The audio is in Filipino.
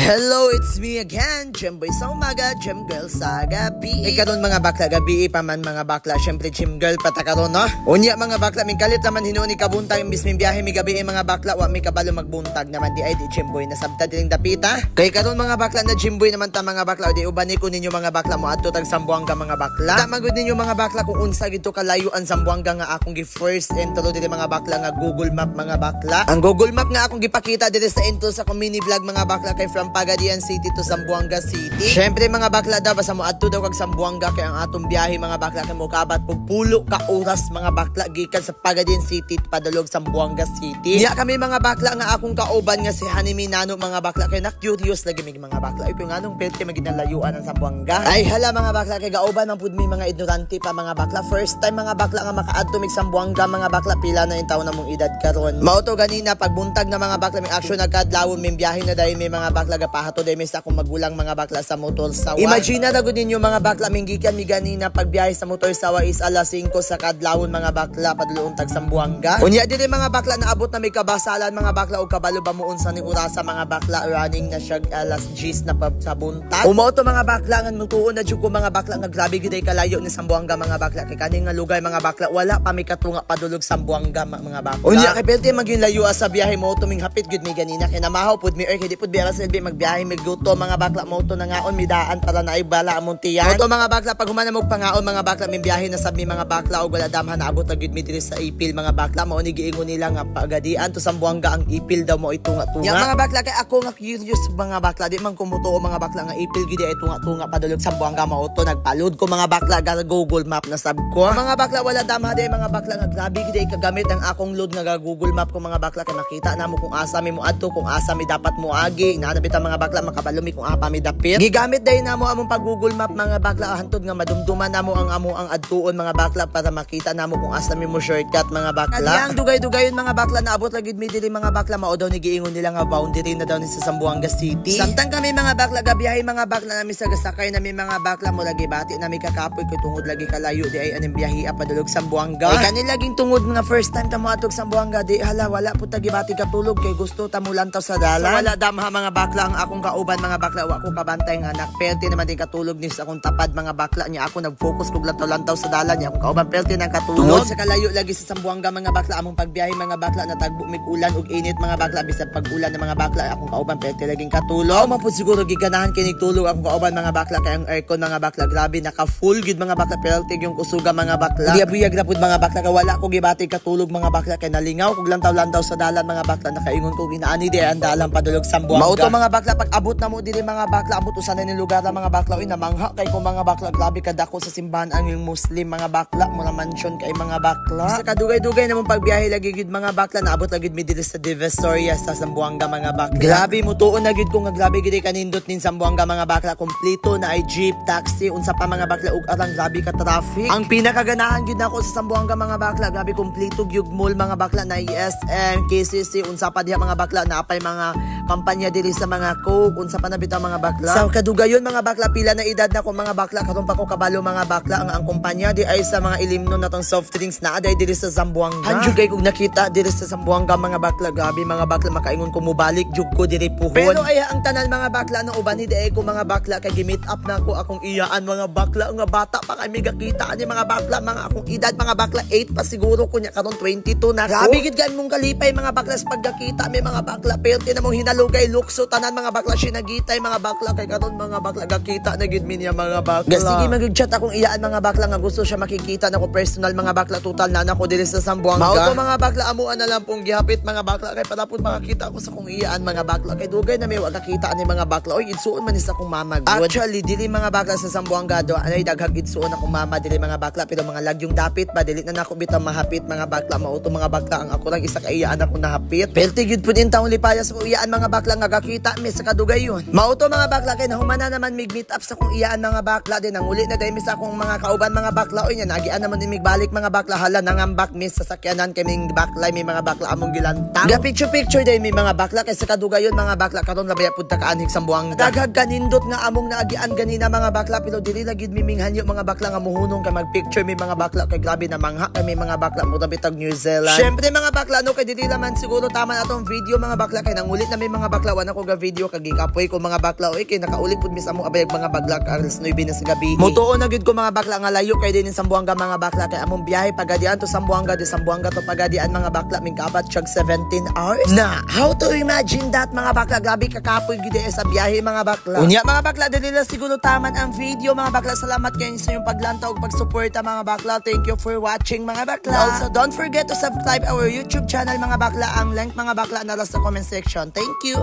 Hello, it's me again, Jemboy sa umaga, Gem Girl sa gabi. Karon mga bakla, gabi pa man mga bakla, syempre Gem Girl patakaron no. Unya mga bakla, min kalit naman hinuon ni kabuntag imbis min biyahe mi gabi mga bakla, wa mi kabalo magbuntag naman di ay di Jemboy na sabta dining dapita. Kay karon mga bakla na Jemboy naman ta mga bakla, di uban ko ninyo mga bakla mo adto tag Zamboanga mga bakla. Tamagod ninyo mga bakla kung unsa gito kalayuan Zamboanga nga akong gi-first entro diri mga bakla nga Google Map mga bakla. Ang Google Map nga akong gipakita diri sa intro sa akong mini vlog mga bakla kay from Pagadian City to Zamboanga City. Syempre mga bakla daw basta mo adto daw kag Zamboanga kay ang atong biyahe mga bakla kay mo kabat pulo ka oras mga bakla gikan sa Pagadian City padulog Zamboanga City. Nya kami mga bakla nga akong kauban nga si Hanimi Nano mga bakla kay na curious lagi mig mga bakla kung anong pwede maginalayuan ang Zamboanga. Ay hala mga bakla kay kauban ang pud mi mga ignorante pa mga bakla. First time mga bakla nga makaadto mig Zamboanga mga bakla pila na yung taon na mong edad karon. Mao to ganina pagbuntag na mga bakla may action nagkadlawon mi biyahe na dai may mga bakla pahato day mis akong magulang mga bakla sa motor sawa. Imagine na gud ninyo mga bakla minggikan mi ganina pagbiyahe sa motor sawa is alas 5 sa kadlawon mga bakla padulong tag Zamboanga. Unya diri mga bakla naabot na may kabasalan mga bakla og kabalo ba muon sa ning orasa mga bakla running na siya alas 10 na sa buntag. Umoto mga bakla nga mutuon na jud ko mga bakla nga grabe gid kalayo ni Zamboanga mga bakla kay kani nga lugar mga bakla wala pa may katunga padulog Zamboanga mga bakla. Unya kay perti maging layo sa biyahe mo tuming hapit gud mi ganina kay namahaw pud mi kay di pud biara selbi magbiyahe migluto mga bakla mo to na ngaon midaan para na ibala among tiyan. Moto mga bakla pag humana mo pangaon mga bakla min biyahe na sabi mga bakla og wala damhan naabot agud mi diri sa ipil mga bakla mao ni giingon nila nga Pagadian to Zamboanga ang ipil daw mo itunga-tunga. Yang mga bakla kay ako nga curious mga bakla di man kumutuo mga bakla nga ipil gid ay tunga-tunga padulog Zamboanga mao to nagpalud ko mga bakla ga Google Map na sab ko. Mga bakla wala damha day mga bakla nga grabe gid ay kagamit ang akong load nga Google Map ko mga bakla kay makita namo kung asa mi mo adto kung asa mi dapat mo agi naanabit ang mga bakla makabalumi kung apa mi dapit. Gigamit day namo among pag Google Map mga bakla hantod nga madumduman namo ang amo ang adtuon mga bakla para makita namo kung asa mi mo shortcut mga bakla. Kanyang dugay-dugayon mga bakla naabot lagid mi diri mga bakla mao daw ni giingon nila nga boundary na daw ni sa Zamboanga City. Samtang kami mga bakla gabiyahe mga bakla nami sa gasakay nami mga bakla mo lagi bati nami kakapoy ko tungod lagi kalayo di ay aning biyahe padulog Zamboanga. Ay kanil laging tungod nga first time ta mo atog Zamboanga di hala wala pud ta gibati katulog kay gusto ta mo lantaw sa dalan. So wala damha mga bakla ang akong kauban mga bakla wa ko kabantay nga nakperti naman din katulog ni sa akong tapad mga bakla niya ako nag-focus kog lantaw-lantaw sa dalan niya akong kauban perti nang katulog. Tungod sa kalayo lagi sa Zamboanga mga bakla among pagbiyahe mga bakla natagbo mig ulan ug init mga bakla bisag pag-ulan ng mga bakla akong kauban perti laging katulog. Mao man pud siguro giganahan kinig tulog akong kauban mga bakla kay ang aircon mga bakla grabe naka-full gid mga bakla perti yung kusuga mga bakla. Giyabuyag na pud mga bakla kay wala ko gibati katulog mga bakla kay nalingaw kog lantaw-lantaw sa dalan mga bakla nakaingon ko ginaani di ang dalan padulog Zamboanga. Mao to mga bakla pag abot na mo diri mga bakla abot usan na ni lugar na mga bakla oy namangha kay ko mga bakla grabe kadako sa simbahan ang yung Muslim mga bakla mo na mansion kay mga bakla. Sa kadugay-dugay namong pagbiyahe lagi gid mga bakla naabot lagi mi diri sa Divisoria sa Zamboanga mga bakla. Grabe mo tuon na gid ko nga grabe gid kanindot nin Zamboanga mga bakla kompleto na ay jeep, taxi unsa pa mga bakla ug arang grabe ka traffic. Ang pinakaganahan gid nako sa Zamboanga mga bakla grabe kompleto gyud mall mga bakla na SM, KCC unsa pa diha mga bakla na apay mga kampanya diri sa mga Coke unsa pa nabitaw mga bakla. Sa kadugayon mga bakla pila na edad na ko mga bakla karon pa ko kabalo mga bakla ang kumpanya di ay sa mga ilimnon natong soft drinks na aday diri sa Zamboanga. Hanjud kay kog nakita diri sa Zamboanga mga bakla grabe mga bakla makaingon ko mobalik jud ko diri puhon. Pero ay ang tanan mga bakla na uban ni ay ko mga bakla kay gimit up na ko akong iyaan mga bakla nga bata pa kay migakita ani mga bakla mga akong edad mga bakla 8 pa siguro ko nya karon 22 na ko. Grabe gid gan mong kalipay mga bakla sa pagkakita may mga bakla pero tinamong hinalugay lukso tanan mga bakla sinagitay mga bakla kay karon mga bakla gakita na gid mi niya mga bakla. Sige mag-chat akong iyaan mga bakla nga gusto siya makikita nako personal mga bakla total na nako diri sa Zamboanga. Mao to mga bakla amuan na lang pong gihapit mga bakla kay para pud makakita ko sa kong iyaan mga bakla kay dugay na may wa kakita ani mga bakla oy idsuon man sa akong mama. Actually dili mga bakla sa Zamboanga do anay daghang idsuon akong mama dili mga bakla pero mga lagyong dapit pa dili na nako bitaw mahapit mga bakla mao to mga bakla ang ako lang isa ka iyaan ako nahapit. Perti gyud pud in taong lipayas mo iyaan mga bakla nga kakita mi sa kadugayon. Mao to mga bakla kay nahumana naman mig meet up sa kung iyaan mga bakla din ang uli na dahil sa akong mga kauban mga bakla oy nya nagian naman imig balik mga bakla hala nangambak miss sa sakyanan kaming bakla may mga bakla among gilantang. Ga picture day may mga bakla kay sa kadugayon mga bakla karon labaya pud ta kaanhig sa buwang daghag kanindot nga among naagian ganina mga bakla pero dili na gid miminghanyo mga bakla nga muhunong kay mag-picture may mga bakla kay grabe na mangha kay may mga bakla mo bitag New Zealand. Syempre mga bakla no kay dili naman siguro tama na atong video mga bakla kay nangulit na may mga bakla wana ko ga video kag gikapoy ko mga bakla oy kay nakaulit pud mis amo abayag mga bagla alas 9 na sa gabi. Mutuo na gid ko mga bakla nga layo kay din sa Sambuanga mga bakla kay among biyahe pagadian to Sambuanga de Sambuanga to pagadian mga bakla mingkabat chag 17 hours. Na how to imagine that mga bakla grabe kakapoy gid sa biyahe mga bakla. Unya mga bakla dili na siguro taman ang video mga bakla salamat kayo sa inyong paglantaw ug pagsuporta mga bakla. Thank you for watching mga bakla. Also don't forget to subscribe our YouTube channel mga bakla ang link mga bakla nara sa comment section. Thank you.